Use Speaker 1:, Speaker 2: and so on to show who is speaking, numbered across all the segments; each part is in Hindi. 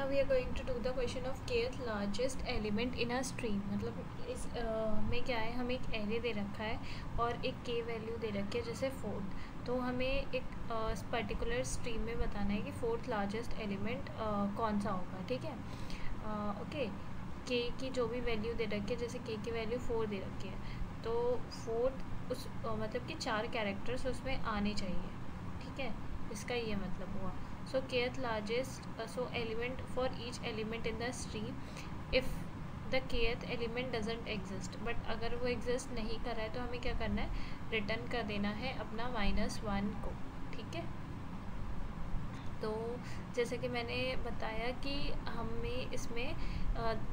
Speaker 1: We are going to do the question of kth largest element in a stream. मतलब इस में क्या है, हमें एक एरे दे रखा है और एक k वैल्यू दे रखी है जैसे 4। तो हमें एक पर्टिकुलर स्ट्रीम में बताना है कि 4th लार्जेस्ट एलिमेंट कौन सा होगा। ठीक है, ओके। k की जो भी वैल्यू दे रखी है, जैसे k की वैल्यू 4 दे रखी है, तो 4 उस मतलब कि 4 कैरेक्टर्स उसमें आने चाहिए। ठीक है, इसका ये मतलब हुआ। So kth largest so element for each element in the stream if the kth element doesn't exist, but अगर वो exist नहीं कर रहा है तो हमें क्या करना है, रिटर्न कर देना है अपना -1 को। ठीक है, तो जैसे कि मैंने बताया कि हमें इसमें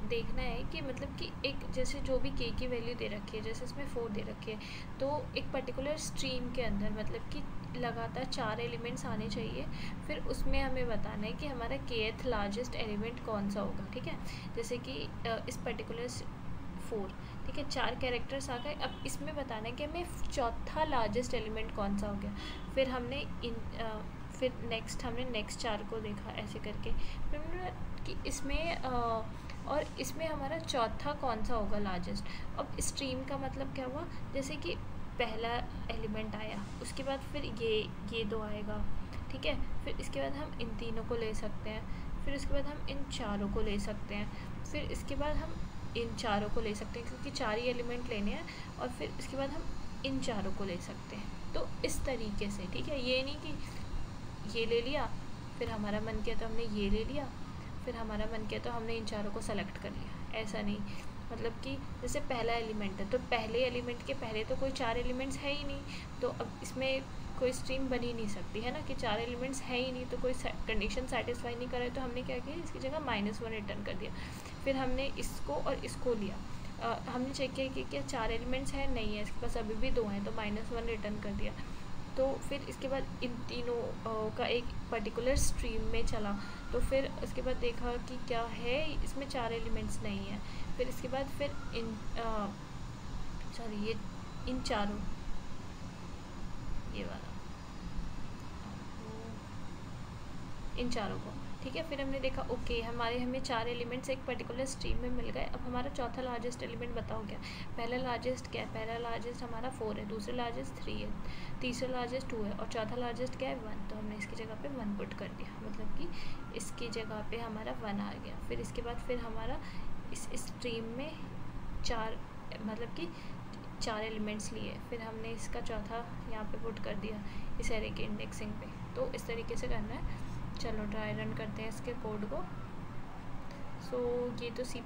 Speaker 1: देखना है कि मतलब कि एक जैसे जो भी k की वैल्यू दे रखी है, जैसे इसमें 4 दे रखी है, तो एक पर्टिकुलर स्ट्रीम के अंदर मतलब कि लगातार 4 एलिमेंट्स आने चाहिए। फिर उसमें हमें बताना है कि हमारा kth लार्जेस्ट एलिमेंट कौन सा होगा। ठीक है, जैसे कि इस पर्टिकुलर 4, ठीक है, 4 कैरेक्टर्स आ गए। अब इसमें बताना है कि हमें चौथा लार्जेस्ट एलिमेंट कौन सा हो गया। फिर हमने फिर हमने नेक्स्ट 4 को देखा ऐसे करके, फिर हमने कि इसमें और इसमें हमारा चौथा कौन सा होगा लार्जेस्ट। अब स्ट्रीम का मतलब क्या हुआ, जैसे कि पहला एलिमेंट आया, उसके बाद फिर ये 2 आएगा। ठीक है, फिर इसके बाद हम इन तीनों को ले सकते हैं, फिर इसके बाद हम इन चारों को ले सकते हैं, फिर इसके बाद हम इन चारों को ले सकते हैं क्योंकि 4 ही एलिमेंट लेने हैं, और फिर इसके बाद हम इन चारों को ले सकते हैं। तो इस तरीके से, ठीक है, ये नहीं कि ये ले लिया फिर हमारा मन किया तो हमने ये ले लिया, फिर हमारा मन किया तो हमने इन चारों को सेलेक्ट कर लिया, ऐसा नहीं। मतलब कि जैसे पहला एलिमेंट है तो पहले एलिमेंट के पहले तो कोई 4 एलिमेंट्स है ही नहीं, तो अब इसमें कोई स्ट्रीम बन ही नहीं सकती है ना, कि 4 एलिमेंट्स है ही नहीं, तो कोई कंडीशन सेटिस्फाई नहीं करे, तो हमने क्या किया, इसकी जगह -1 रिटर्न कर दिया। फिर हमने इसको और इसको लिया, हमने चेक किया कि क्या 4 एलिमेंट्स हैं, नहीं है, इसके पास अभी भी 2 हैं, तो -1 रिटर्न कर दिया। तो फिर इसके बाद इन तीनों का एक पर्टिकुलर स्ट्रीम में चला, तो फिर उसके बाद देखा कि क्या है, इसमें 4 एलिमेंट्स नहीं है। फिर इसके बाद फिर ये इन चारों, ये वाला इन चारों को, ठीक है। फिर हमने देखा ओके हमें 4 एलिमेंट्स एक पर्टिकुलर स्ट्रीम में मिल गए। अब हमारा चौथा लार्जेस्ट एलिमेंट बताओ क्या। पहला लार्जेस्ट क्या है, पहला लार्जेस्ट हमारा 4 है, दूसरा लार्जेस्ट 3 है, तीसरा लार्जेस्ट 2 है, और चौथा लार्जेस्ट क्या है 1। तो हमने इसकी जगह पे 1 पुट कर दिया, मतलब कि इसकी जगह पे हमारा 1 आ गया। फिर इसके बाद फिर हमारा इस स्ट्रीम में 4 मतलब कि 4 एलिमेंट्स लिए, फिर हमने इसका चौथा यहाँ पे पुट कर दिया इस एरे के इंडेक्सिंग पे। तो इस तरीके से करना है। चलो ट्राई रन करते हैं इसके कोड को। सो ये तो C++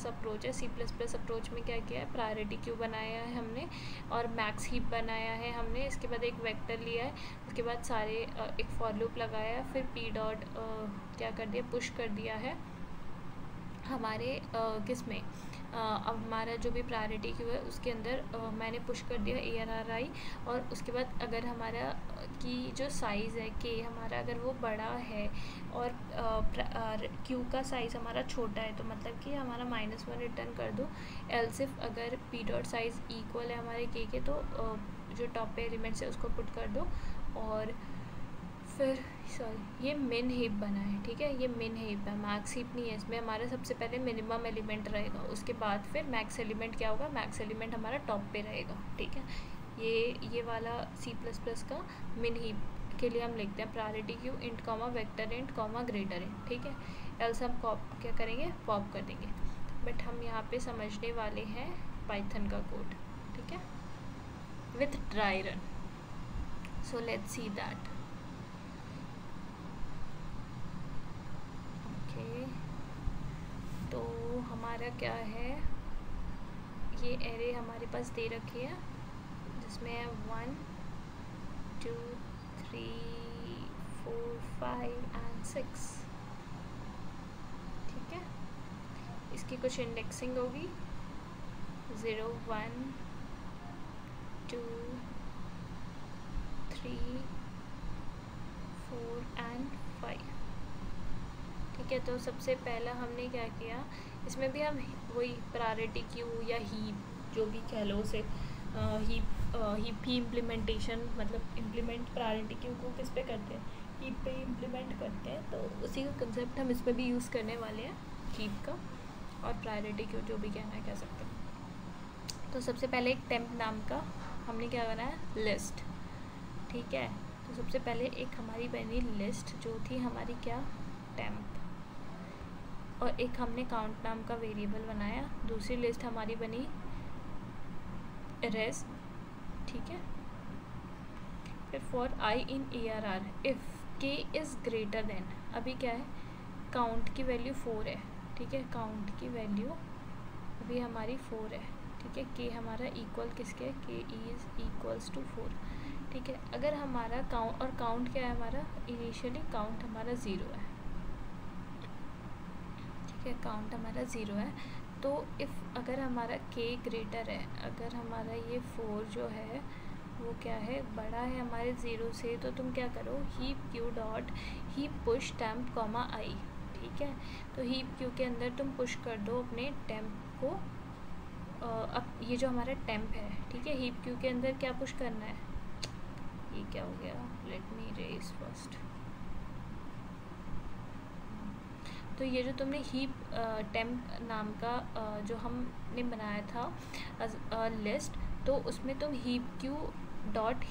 Speaker 1: अप्रोच है। C++ अप्रोच में क्या किया है, प्रायोरिटी क्यू बनाया है हमने, और मैक्स हीप बनाया है हमने। इसके बाद एक वेक्टर लिया है, उसके बाद सारे एक फॉर लूप लगाया, फिर p डॉट क्या कर दिया, पुश कर दिया है हमारे किस में, अब हमारा जो भी प्रायोरिटी क्यू है उसके अंदर मैंने पुश कर दिया ARRI। और उसके बाद अगर हमारा की जो साइज़ है k हमारा अगर वो बड़ा है और क्यू का साइज़ हमारा छोटा है, तो मतलब कि हमारा -1 रिटर्न कर दो। एल्स इफ अगर p डॉट साइज़ इक्वल है हमारे k के, तो जो टॉप पे एलिमेंट्स है उसको पुट कर दो। और फिर ये मिन हीप बना है, ठीक है, ये मिन हीप है, मैक्स हीप नहीं है। इसमें हमारा सबसे पहले मिनिमम एलिमेंट रहेगा, उसके बाद फिर मैक्स एलिमेंट क्या होगा, मैक्स एलिमेंट हमारा टॉप पे रहेगा। ठीक है, ये वाला C++ का मिन हीप के लिए हम लिखते हैं priority queue int comma vector int comma greater int. ठीक है, एल्स हम क्या करेंगे, पॉप कर देंगे। बट हम यहाँ पे समझने वाले हैं पाइथन का कोड, ठीक है, with dry run. So let's see that. तो हमारा क्या है, ये एरे हमारे पास दे रखी है जिसमें 1 2 3 4 5 एंड 6। ठीक है, इसकी कुछ इंडेक्सिंग होगी 0 1 2 3 4 एंड 5। ठीक है, तो सबसे पहला हमने क्या किया, इसमें भी हम वही प्रायोरिटी क्यू या हीप जो भी कह लो उसे, हीप ही इम्प्लीमेंटेशन, मतलब इम्प्लीमेंट प्रायोरिटी क्यू को किस पे करते हैं, हीप पे इम्प्लीमेंट करते हैं, तो उसी का कंसेप्ट हम इसमें भी यूज़ करने वाले हैं, हीप का। और प्रायोरिटी क्यू जो भी कहना है कह सकते हैं। तो सबसे पहले एक टेम्प नाम का हमने क्या बनाया, लिस्ट, ठीक है। तो सबसे पहले एक हमारी बनी लिस्ट जो थी हमारी क्या, टेम्प, और एक हमने काउंट नाम का वेरिएबल बनाया। दूसरी लिस्ट हमारी बनी रेस्ट, ठीक है। फिर for I in ARR if के इज़ ग्रेटर देन, अभी क्या है, काउंट की वैल्यू 4 है, ठीक है। काउंट की वैल्यू अभी हमारी 4 है, ठीक है। के हमारा इक्वल किसके है, के इज़ इक्वल्स टू 4, ठीक है। अगर हमारा काउंट, और काउंट क्या है हमारा, इनिशियली काउंट हमारा 0 है, ठीक है। काउंट हमारा 0 है। तो इफ़ अगर हमारा के ग्रेटर है, अगर हमारा ये 4 जो है वो क्या है, बड़ा है हमारे 0 से, तो तुम क्या करो, heap queue dot heap push temp comma I, ठीक है। तो हीप क्यू के अंदर तुम पुश कर दो अपने टेम्प को। अब ये जो हमारा टेम्प है, ठीक है, हीप क्यू के अंदर क्या पुश करना है, ये क्या हो गया, लेट मी रेज फर्स्ट। तो ये जो तुमने हीप टेम्प नाम का जो हमने बनाया था लिस्ट, तो उसमें तुम heap queue dot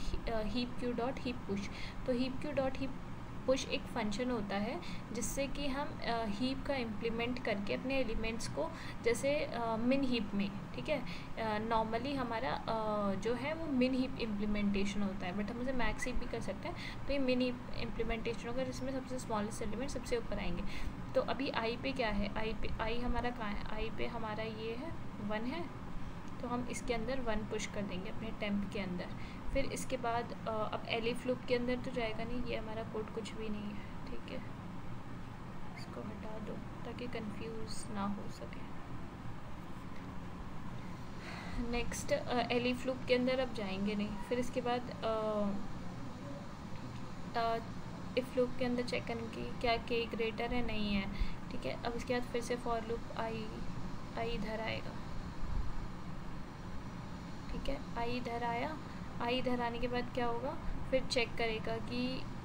Speaker 1: heap push, तो heap queue dot heap push एक फंक्शन होता है जिससे कि हम हीप का इम्प्लीमेंट करके अपने एलिमेंट्स को, जैसे मिन हीप में, ठीक है, नॉर्मली हमारा जो है वो मिन हीप इम्प्लीमेंटेशन होता है, बट हम उसे मैक्स हीप भी कर सकते हैं। तो ये मिन हीप इम्प्लीमेंटेशन होगा जिसमें सबसे स्मॉलेस्ट एलिमेंट सबसे ऊपर आएंगे। तो अभी आई पे क्या है, आई हमारा कहाँ है, आई पे हमारा ये है 1 है, तो हम इसके अंदर 1 पुश कर देंगे अपने टेम्प के अंदर। फिर इसके बाद अब एलिफ लूप के अंदर तो जाएगा नहीं, ये हमारा कोड कुछ भी नहीं है, ठीक है। इसको हटा दो ताकि कंफ्यूज ना हो सके। नेक्स्ट एलिफ लूप के अंदर अब जाएंगे नहीं। फिर इसके बाद इफ़ लूप के अंदर चेक करें कि क्या के ग्रेटर है, नहीं है, ठीक है। अब इसके बाद फिर से फॉर लूप आई इधर आएगा, ठीक है। आई इधर आया, आई इधर आने के बाद क्या होगा, फिर चेक करेगा कि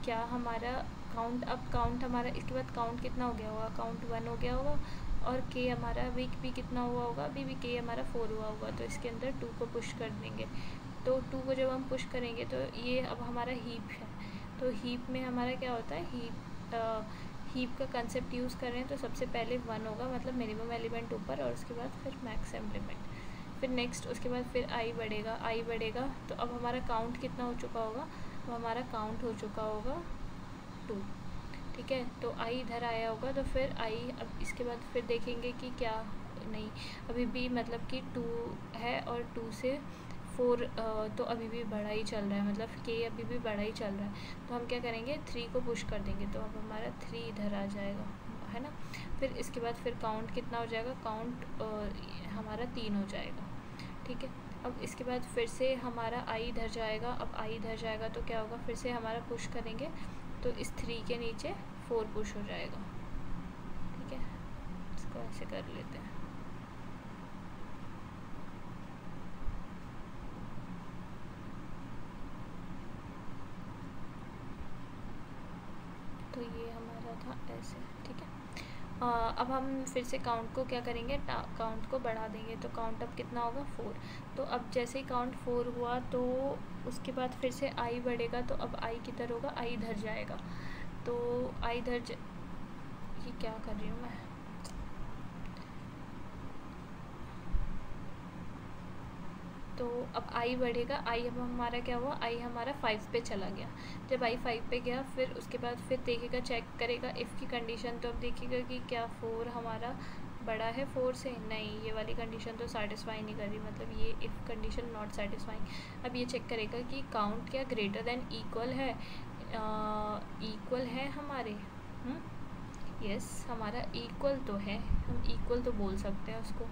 Speaker 1: क्या हमारा काउंट, अब काउंट हमारा, इसके बाद काउंट कितना हो गया होगा, काउंट 1 हो गया होगा, और के हमारा भी कितना हुआ होगा, अभी भी के हमारा 4 हुआ होगा, तो इसके अंदर 2 को पुश कर देंगे। तो 2 को जब हम पुश करेंगे तो ये अब हमारा हीप है। तो हीप में हमारा क्या होता है, हीप का कंसेप्ट यूज़ कर रहे हैं, तो सबसे पहले 1 होगा, मतलब मिनिमम एलिमेंट ऊपर, और उसके बाद फिर मैक्स एलिमेंट। फिर नेक्स्ट उसके बाद फिर आई बढ़ेगा, तो अब हमारा काउंट कितना हो चुका होगा, अब हमारा काउंट हो चुका होगा 2, ठीक है। तो आई इधर आया होगा, तो फिर आई, अब इसके बाद फिर देखेंगे कि क्या, नहीं, अभी भी मतलब कि 2 है, और 2 से 4 तो अभी भी बड़ा ही चल रहा है, मतलब के अभी भी बड़ा ही चल रहा है। तो हम क्या करेंगे, 3 को पुश कर देंगे, तो अब हमारा 3 इधर आ जाएगा, है ना। फिर इसके बाद फिर काउंट कितना हो जाएगा, काउंट हमारा 3 हो जाएगा, ठीक है। अब इसके बाद फिर से हमारा आई इधर जाएगा, अब आई इधर जाएगा तो क्या होगा, फिर से हमारा पुश करेंगे, तो इस 3 के नीचे 4 पुश हो जाएगा, ठीक है। इसको ऐसे कर लेते हैं। तो ये हमारा था ऐसे, ठीक है। अब हम फिर से काउंट को क्या करेंगे, काउंट को बढ़ा देंगे, तो काउंट अब कितना होगा, 4। तो अब जैसे ही काउंट 4 हुआ, तो उसके बाद फिर से आई बढ़ेगा, तो अब आई किधर होगा, आई इधर जाएगा, तो आई इधर ये क्या कर रही हूँ मैं, तो अब आई बढ़ेगा, आई अब हमारा क्या हुआ, आई हमारा 5 पे चला गया। जब आई 5 पे गया, फिर उसके बाद फिर देखेगा, चेक करेगा इफ़ की कंडीशन, तो अब देखेगा कि क्या 4 हमारा बड़ा है 4 से, नहीं, ये वाली कंडीशन तो सेटिस्फाई नहीं कर रही, मतलब ये इफ़ कंडीशन नॉट सेटिस्फाइंग। अब ये चेक करेगा कि काउंट क्या ग्रेटर देन इक्वल है, इक्वल है हमारे, यस हमारा इक्वल तो है, हम इक्वल तो बोल सकते हैं उसको,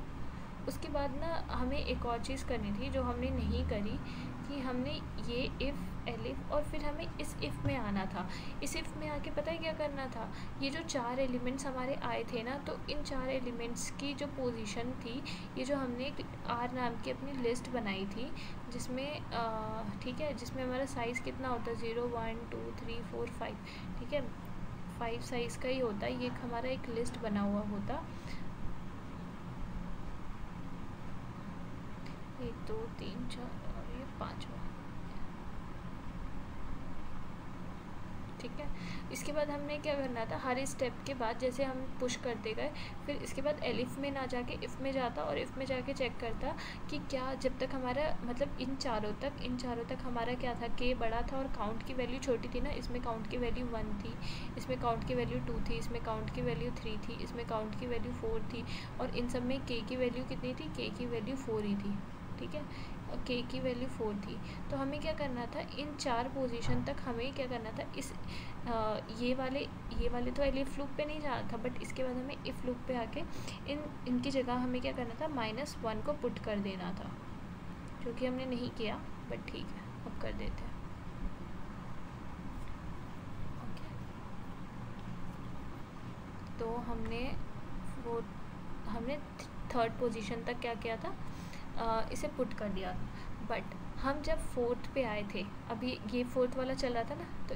Speaker 1: उसके बाद ना हमें एक और चीज़ करनी थी जो हमने नहीं करी, कि हमने ये इफ़ एलिफ और फिर हमें इस इफ़ में आना था। इस इफ़ में आके पता है क्या करना था, ये जो 4 एलिमेंट्स हमारे आए थे ना, तो इन 4 एलिमेंट्स की जो पोजीशन थी, ये जो हमने एक आर नाम की अपनी लिस्ट बनाई थी, जिसमें ठीक है, जिसमें हमारा साइज़ कितना होता है 0 1 2 3 4 5, ठीक है, 5 साइज़ का ही होता है। ये हमारा एक लिस्ट बना हुआ होता, 1 2 3 4 और ये 5वां, ठीक है। इसके बाद हमने क्या करना था, हर स्टेप के बाद जैसे हम पुश करते गए, फिर इसके बाद एलिफ में ना जाके इफ़ में जाता, और इफ़ में जाके चेक करता कि क्या जब तक हमारा मतलब इन चारों तक हमारा क्या था, के बड़ा था और काउंट की वैल्यू छोटी थी ना, इसमें काउंट की वैल्यू 1 थी, इसमें काउंट की वैल्यू 2 थी, इसमें काउंट की वैल्यू 3 थी, इसमें काउंट की वैल्यू 4 थी, और इन सब में के की वैल्यू कितनी थी, के की वैल्यू 4 ही थी, ठीक है, के की वैल्यू 4 थी। तो हमें क्या करना था, इन 4 पोजीशन तक हमें क्या करना था, इस ये वाले तो एलिफ लूप पे नहीं जाना था, बट इसके बाद हमें इफ़ लूप पे आके इनकी जगह हमें क्या करना था, -1 को पुट कर देना था, जो कि हमने नहीं किया, बट ठीक है, अब कर देते हैं। ओके, तो हमने थर्ड पोजीशन तक क्या किया था, इसे पुट कर दिया, बट हम जब फोर्थ पे आए थे, अभी ये फोर्थ वाला चल रहा था ना, तो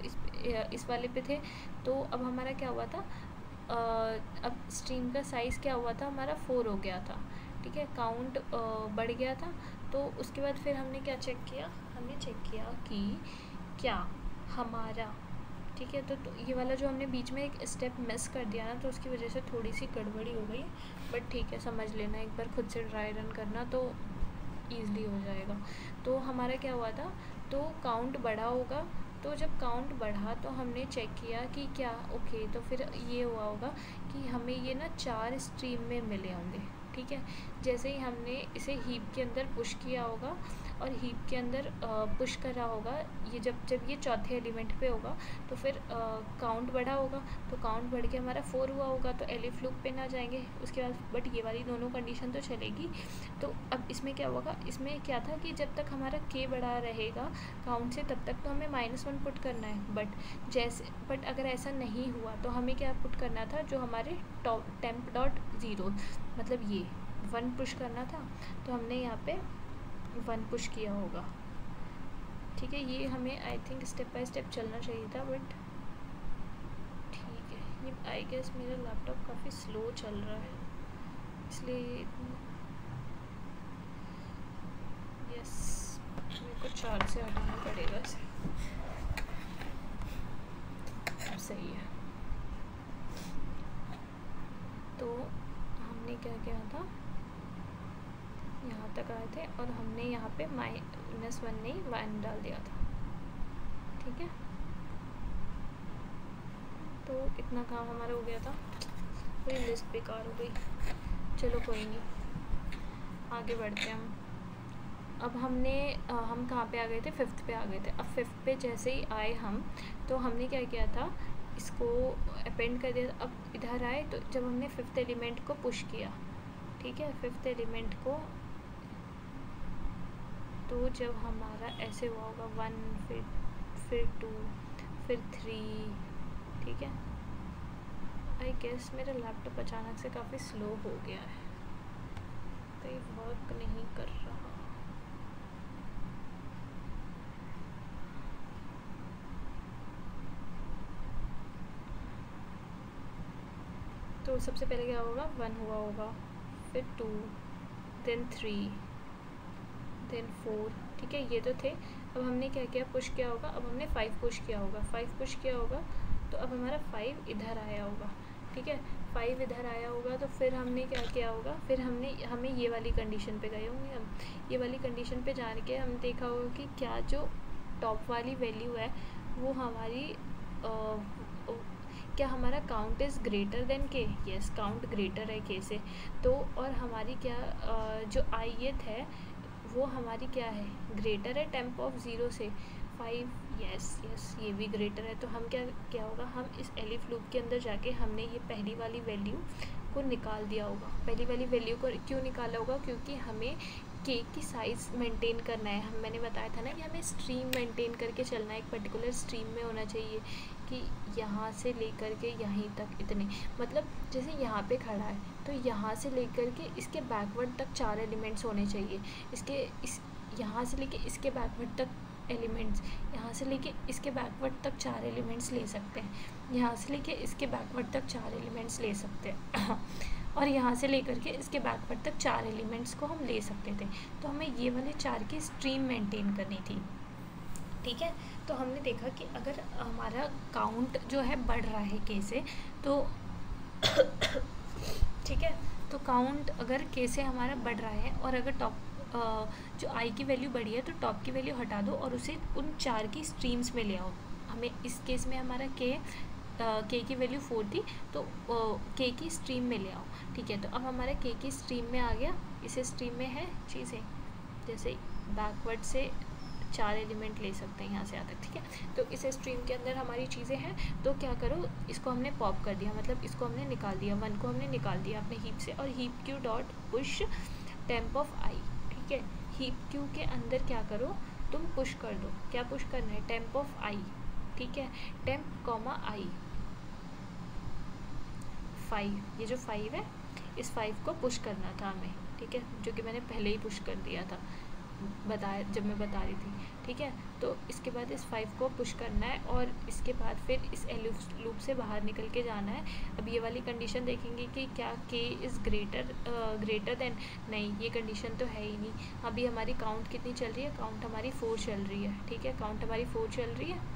Speaker 1: इस वाले पे थे, तो अब हमारा क्या हुआ था, अब स्ट्रीम का साइज़ क्या हुआ था, हमारा 4 हो गया था, ठीक है, काउंट बढ़ गया था। तो उसके बाद फिर हमने क्या चेक किया, हमने चेक किया कि क्या हमारा, ठीक है, तो ये वाला जो हमने बीच में एक स्टेप मिस कर दिया ना, तो उसकी वजह से थोड़ी सी गड़बड़ी हो गई, बट ठीक है, समझ लेना, एक बार खुद से ट्राई रन करना तो ईज़िली हो जाएगा। तो हमारा क्या हुआ था, तो काउंट बढ़ा होगा, तो जब काउंट बढ़ा तो हमने चेक किया कि क्या, ओके, तो फिर ये हुआ होगा कि हमें ये ना 4 स्ट्रीम में मिले होंगे, ठीक है। जैसे ही हमने इसे हीप के अंदर पुश किया होगा और हीप के अंदर पुश करा होगा, ये जब ये चौथे एलिमेंट पे होगा, तो फिर काउंट बढ़ा होगा, तो काउंट बढ़ के हमारा 4 हुआ होगा, तो एलिफ लूप पे ना जाएंगे उसके बाद, बट ये वाली दोनों कंडीशन तो चलेगी। तो अब इसमें क्या होगा, इसमें क्या था कि जब तक हमारा के बड़ा रहेगा काउंट से, तब तक तो हमें -1 पुट करना है, बट अगर ऐसा नहीं हुआ तो हमें क्या पुट करना था, जो हमारे temp.0 मतलब ये 1 पुश करना था, तो हमने यहाँ पे 1 पुश किया होगा, ठीक है। ये हमें I think step by step चलना चाहिए था, बट ठीक है, ये आई गेस मेरा लैपटॉप काफ़ी स्लो चल रहा है, इसलिए यस, मेरे को चार्ज से हटाना पड़ेगा इसे, सही है। तो हमने क्या किया था, यहाँ तक आए थे और हमने यहाँ पे -1 नहीं 1 डाल दिया था, ठीक है। तो इतना काम हमारा हो गया था, पूरी लिस्ट बेकार हो गई, चलो कोई नहीं, आगे बढ़ते हैं हम। अब हम कहाँ पे आ गए थे, 5th पे आ गए थे। अब 5th पे जैसे ही आए हम, तो हमने क्या किया था, इसको अपेंड कर दिया। अब इधर आए, तो जब हमने 5th एलिमेंट को पुश किया, ठीक है, 5th एलिमेंट को, तो जब हमारा ऐसे हुआ होगा 1, फिर 2, फिर 3, ठीक है। आई गेस मेरा लैपटॉप अचानक से काफ़ी स्लो हो गया है, कहीं वर्क नहीं कर रहा। तो सबसे पहले क्या होगा, 1 हुआ होगा, फिर 2, देन 3, देन 4, ठीक है, ये तो थे। अब हमने क्या किया, पुश किया होगा, अब हमने 5 पुश किया होगा, 5 पुश किया होगा, तो अब हमारा 5 इधर आया होगा, ठीक है, 5 इधर आया होगा। तो फिर हमने क्या किया होगा, फिर हमें ये वाली कंडीशन पे गए होंगे हम, ये वाली कंडीशन पे जान के हम देखा होगा कि क्या जो टॉप वाली वैल्यू है वो हमारी क्या हमारा काउंट इज़ ग्रेटर देन के, यस, काउंट ग्रेटर है के से। तो और हमारी क्या जो ith है वो हमारी क्या है, ग्रेटर है temp.0 से 5, यस, ये भी ग्रेटर है। तो हम क्या होगा, हम इस एलिफ लूप के अंदर जाके हमने ये पहली वाली वैल्यू को निकाल दिया होगा, पहली वाली वैल्यू को क्यों निकाला होगा, क्योंकि हमें के की साइज़ मेंटेन करना है। मैंने बताया था ना कि हमें स्ट्रीम मेंटेन करके चलना है, एक पर्टिकुलर स्ट्रीम में होना चाहिए कि यहाँ से लेकर के यहीं तक इतने, मतलब जैसे यहाँ पे खड़ा है तो यहाँ से लेकर के इसके बैकवर्ड तक 4 एलिमेंट्स होने चाहिए, यहाँ से लेके इसके बैकवर्ड तक एलिमेंट्स, यहाँ से लेके इसके बैकवर्ड तक 4 एलिमेंट्स ले सकते हैं, यहाँ से लेके इसके बैकवर्ड तक 4 एलिमेंट्स ले सकते हैं और यहाँ से लेकर के इसके बैकवर्ड तक 4 एलिमेंट्स को हम ले सकते थे। तो हमें ये वाले 4 की स्ट्रीम मेंटेन करनी थी, ठीक है। तो हमने देखा कि अगर हमारा काउंट जो है बढ़ रहा है के से, तो ठीक है, तो काउंट अगर के से हमारा बढ़ रहा है और अगर टॉप जो आई की वैल्यू बढ़ी है तो टॉप की वैल्यू हटा दो और उसे उन 4 की स्ट्रीम्स में ले आओ। हमें इस केस में हमारा के की वैल्यू 4 थी, तो के की स्ट्रीम में ले आओ, ठीक है। तो अब हमारा के की स्ट्रीम में आ गया, इसे स्ट्रीम में है चीज़ें, जैसे बैकवर्ड से 4 एलिमेंट ले सकते हैं यहाँ से आता, ठीक है। तो इस स्ट्रीम के अंदर हमारी चीज़ें हैं, तो क्या करो, इसको हमने पॉप कर दिया, मतलब इसको हमने निकाल दिया, 1 को हमने निकाल दिया अपने हीप से, और heap queue dot push temp of I, ठीक है। हीप क्यू के अंदर क्या करो, तुम पुश कर दो, क्या पुश करना है, टेम्प ऑफ आई, ठीक है, टेम्प कॉमा आई 5, ये जो 5 है इस 5 को पुश करना था हमें, ठीक है, जो कि मैंने पहले ही पुश कर दिया था, बताया जब मैं बता रही थी, ठीक है। तो इसके बाद इस 5 को पुश करना है और इसके बाद फिर इस एलिफ लूप से बाहर निकल के जाना है। अब ये वाली कंडीशन देखेंगे कि क्या k इज़ ग्रेटर देन, नहीं ये कंडीशन तो है ही नहीं। अभी हमारी काउंट कितनी चल रही है, काउंट हमारी 4 चल रही है, ठीक है, काउंट हमारी 4 चल रही है।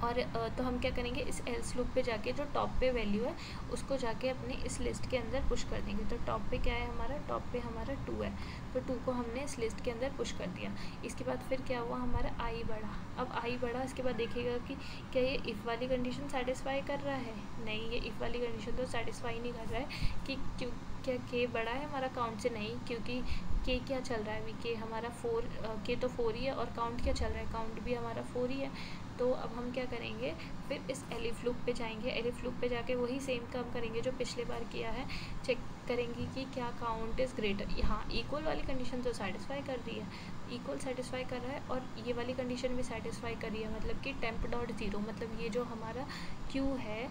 Speaker 1: और तो हम क्या करेंगे, इस एल्स लूप पे जाके जो टॉप पे वैल्यू है उसको जाके अपने इस लिस्ट के अंदर पुश कर देंगे। तो टॉप पे क्या है हमारा, टॉप पे हमारा 2 है, तो 2 को हमने इस लिस्ट के अंदर पुश कर दिया। इसके बाद फिर क्या हुआ, हमारा आई बढ़ा। अब आई बढ़ा, इसके बाद देखिएगा कि क्या ये इफ़ वाली कंडीशन सेटिस्फाई कर रहा है, नहीं ये इफ़ वाली कंडीशन तो सेटिस्फाई नहीं कर रहा है कि क्यों, क्या के बड़ा है हमारा काउंट से, नहीं, क्योंकि के क्या चल रहा है अभी, के हमारा 4, के तो 4 ही है, और काउंट क्या चल रहा है, काउंट भी हमारा 4 ही है। तो अब हम क्या करेंगे, फिर इस एलिफ लूप पे जाएंगे, एलिफ लूप पे जाके वही सेम काम करेंगे जो पिछले बार किया है, चेक करेंगे कि क्या काउंट इज़ ग्रेटर। यहाँ इक्वल वाली कंडीशन तो सेटिस्फाई कर रही है, इक्वल सेटिस्फाई कर रहा है, और ये वाली कंडीशन भी सेटिस्फाई कर रही है, मतलब कि टेम्प डॉट ज़ीरो, मतलब ये जो हमारा क्यू है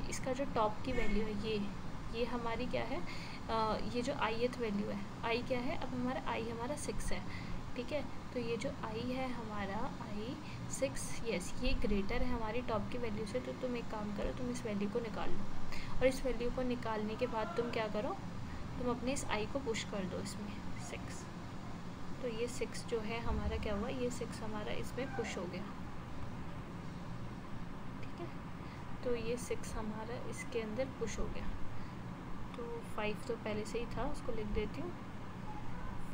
Speaker 1: इसका जो टॉप की वैल्यू है ये हमारी क्या है, ये जो आईएथ वैल्यू है, आई क्या है, अब हमारा आई हमारा 6 है, ठीक है। तो ये जो आई है हमारा आई 6, यस ये ग्रेटर है हमारी टॉप की वैल्यू से। तो तुम एक काम करो, तुम इस वैल्यू को निकाल लो, और इस वैल्यू को निकालने के बाद तुम क्या करो, तुम अपने इस आई को पुश कर दो इसमें 6। तो ये 6 जो है हमारा क्या हुआ, ये 6 हमारा इसमें पुश हो गया, ठीक है। तो ये 6 हमारा इसके अंदर पुश हो गया। तो 5 तो पहले से ही था, उसको लिख देती हूँ,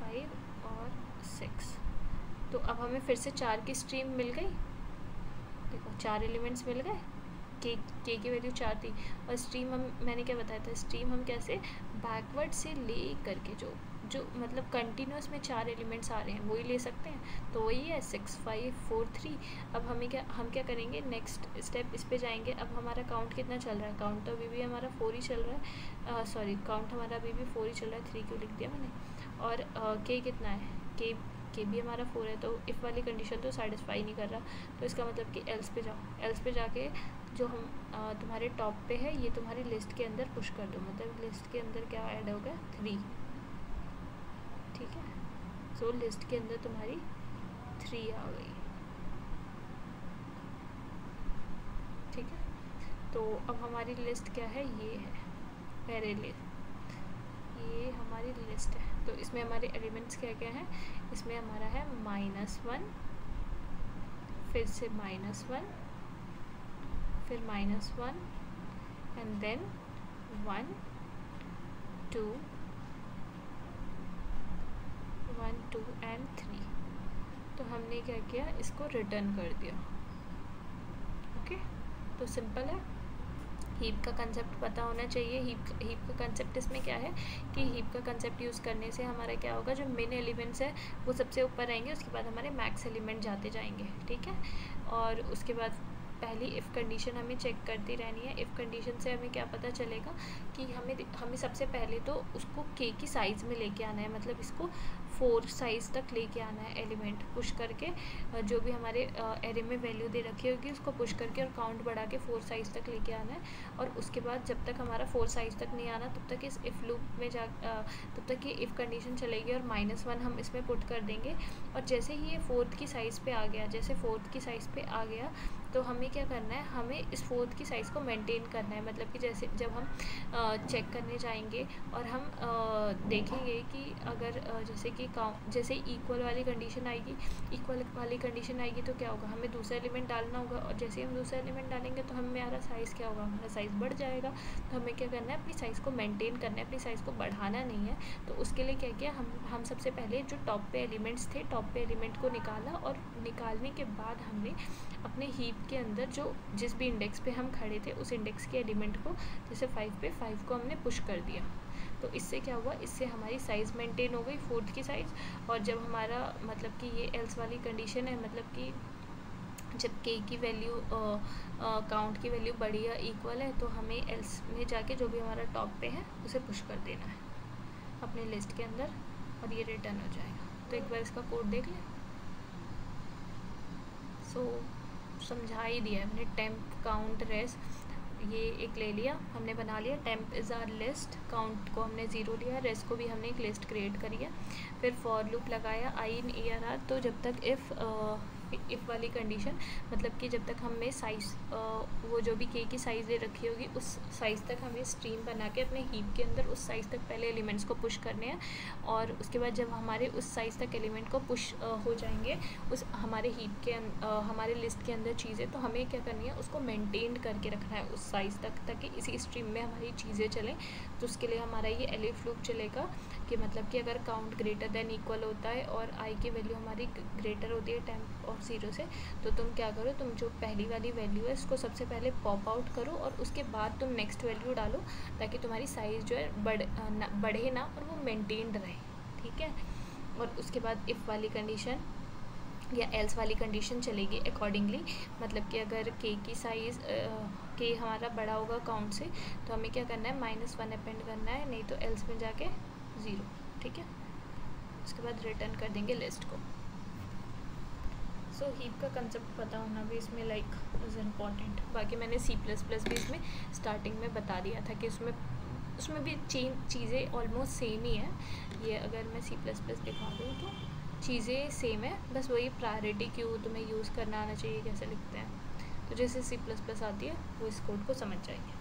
Speaker 1: 5 और 6। तो अब हमें फिर से 4 की स्ट्रीम मिल गई, देखो 4 एलिमेंट्स मिल गए, के की वैल्यू 4 थी, और स्ट्रीम मैंने क्या बताया था, स्ट्रीम हम कैसे बैकवर्ड से ले करके जो मतलब कंटिन्यूस में 4 एलिमेंट्स आ रहे हैं वही ले सकते हैं, तो वही है 6 5 4 3। अब हम क्या करेंगे, नेक्स्ट स्टेप इस पे जाएंगे। अब हमारा काउंट कितना चल रहा है, काउंट तो अभी भी हमारा 4 ही चल रहा है, सॉरी काउंट हमारा अभी भी 4 ही चल रहा है, 3 क्यों लिख दिया मैंने, और के कितना है, के भी हमारा 4 है, तो इफ़ वाली कंडीशन तो सेटिस्फाई नहीं कर रहा, तो इसका मतलब कि एल्स पे जाओ, एल्स पे जाके जो हम तुम्हारे टॉप पे है ये तुम्हारी लिस्ट के अंदर पुश कर दो, मतलब लिस्ट के अंदर क्या ऐड हो गया 3, ठीक है। सो लिस्ट के अंदर तुम्हारी 3 आ गई, ठीक है। तो अब हमारी लिस्ट क्या है, ये है एरे लिस्ट, ये हमारी लिस्ट है। तो इसमें हमारे एलिमेंट्स क्या क्या हैं, इसमें हमारा है -1, फिर से -1, फिर -1 एंड देन 1 2 1 2 एंड 3। तो हमने क्या किया, इसको रिटर्न कर दिया, ओके। तो सिंपल है, हीप का कंसेप्ट पता होना चाहिए। हीप का कंसेप्ट इसमें क्या है कि हीप का कंसेप्ट यूज़ करने से हमारा क्या होगा, जो मिन एलिमेंट्स है वो सबसे ऊपर रहेंगे, उसके बाद हमारे मैक्स एलिमेंट जाते जाएंगे, ठीक है। और उसके बाद पहली इफ़ कंडीशन हमें चेक करती रहनी है। इफ़ कंडीशन से हमें क्या पता चलेगा कि हमें सबसे पहले तो उसको के की साइज़ में लेके आना है, मतलब इसको 4 साइज़ तक लेके आना है एलिमेंट पुश करके। जो भी हमारे एरे में वैल्यू दे रखी होगी उसको पुश करके और काउंट बढ़ा के 4 साइज़ तक लेके आना है। और उसके बाद जब तक हमारा 4 साइज़ तक नहीं आना तब तक इस इफ़ लूप में तब तक ये इफ़ कंडीशन चलेगी और -1 हम इसमें पुट कर देंगे। और जैसे ही ये 4th की साइज़ पे आ गया, जैसे 4th की साइज़ पे आ गया तो हमें क्या करना है, हमें इस 4th की साइज़ को मेंटेन करना है। मतलब कि जैसे जब हम चेक करने जाएंगे और हम देखेंगे कि अगर जैसे इक्वल वाली कंडीशन आएगी तो क्या होगा, हमें दूसरा एलिमेंट डालना होगा। और जैसे हम दूसरा एलिमेंट डालेंगे तो हमारा साइज़ क्या होगा, हमारा साइज़ बढ़ जाएगा। तो हमें क्या करना है, अपनी साइज़ को मेंटेन करना है, अपनी साइज़ को बढ़ाना नहीं है। तो उसके लिए क्या किया, हम सबसे पहले जो टॉप पे एलिमेंट्स थे, टॉप पे एलिमेंट को निकाला और निकालने के बाद हमने अपने हीप के अंदर जिस भी इंडेक्स पे हम खड़े थे उस इंडेक्स के एलिमेंट को, जैसे 5 पे 5 को हमने पुश कर दिया। तो इससे क्या हुआ, इससे हमारी साइज़ मेंटेन हो गई 4th की साइज़। और जब हमारा मतलब कि ये एल्स वाली कंडीशन है, मतलब कि जब के की वैल्यू काउंट की वैल्यू बड़ी या इक्वल है तो हमें एल्स में जाके जो भी हमारा टॉप पे है उसे पुश कर देना है अपने लिस्ट के अंदर और ये रिटर्न हो जाएगा। तो एक बार इसका कोड देख लें। सो समझा ही दिया है मैंने। टेम्प काउंट रेस ये एक ले लिया, हमने बना लिया। Temp is our list, count को हमने 0 लिया, रेस को भी हमने एक लिस्ट क्रिएट करी है। फिर फॉर लूप लगाया आई इन ERR। तो जब तक इफ़ वाली कंडीशन, मतलब कि जब तक हमें साइज़ वो जो भी के की साइज़ दे रखी होगी उस साइज़ तक हमें स्ट्रीम बना के अपने हीप के अंदर उस साइज़ तक पहले एलिमेंट्स को पुश करने हैं। और उसके बाद जब हमारे उस साइज़ तक एलिमेंट को पुश हो जाएंगे उस हमारे हीप के हमारे लिस्ट के अंदर चीज़ें, तो हमें क्या करनी है, उसको मेंटेन करके रखना है उस साइज़ तक, ताकि इसी स्ट्रीम में हमारी चीज़ें चलें। तो उसके लिए हमारा ये एलिफ लूप चलेगा कि मतलब कि अगर काउंट ग्रेटर देन इक्वल होता है और आई की वैल्यू हमारी ग्रेटर होती है टेम्प ऑफ 0 से, तो तुम क्या करो, तुम जो पहली वाली वैल्यू है इसको सबसे पहले पॉप आउट करो और उसके बाद तुम नेक्स्ट वैल्यू डालो, ताकि तुम्हारी साइज़ जो है बढ़े ना और वो मेंटेन्ड रहे। ठीक है। और उसके बाद इफ़ वाली कंडीशन या एल्स वाली कंडीशन चलेगी अकॉर्डिंगली। मतलब कि अगर के की साइज़ के हमारा बड़ा होगा काउंट से तो हमें क्या करना है, -1 अपेंड करना है, नहीं तो एल्स में जाके 0। ठीक है। उसके बाद रिटर्न कर देंगे लिस्ट को। सो हीप का कंसेप्ट पता होना भी इसमें लाइक इज़ इम्पॉर्टेंट। बाकी मैंने C++ भी इसमें स्टार्टिंग में बता दिया था कि उसमें भी चीज़ें ऑलमोस्ट सेम ही है। ये अगर मैं C++ दिखा दूँ तो चीज़ें सेम है, बस वही प्रायोरिटी क्यू तुम्हें यूज़ करना आना चाहिए, कैसे लिखते हैं। तो जैसे C++ आती है वो इस कोड को समझ जाएगी।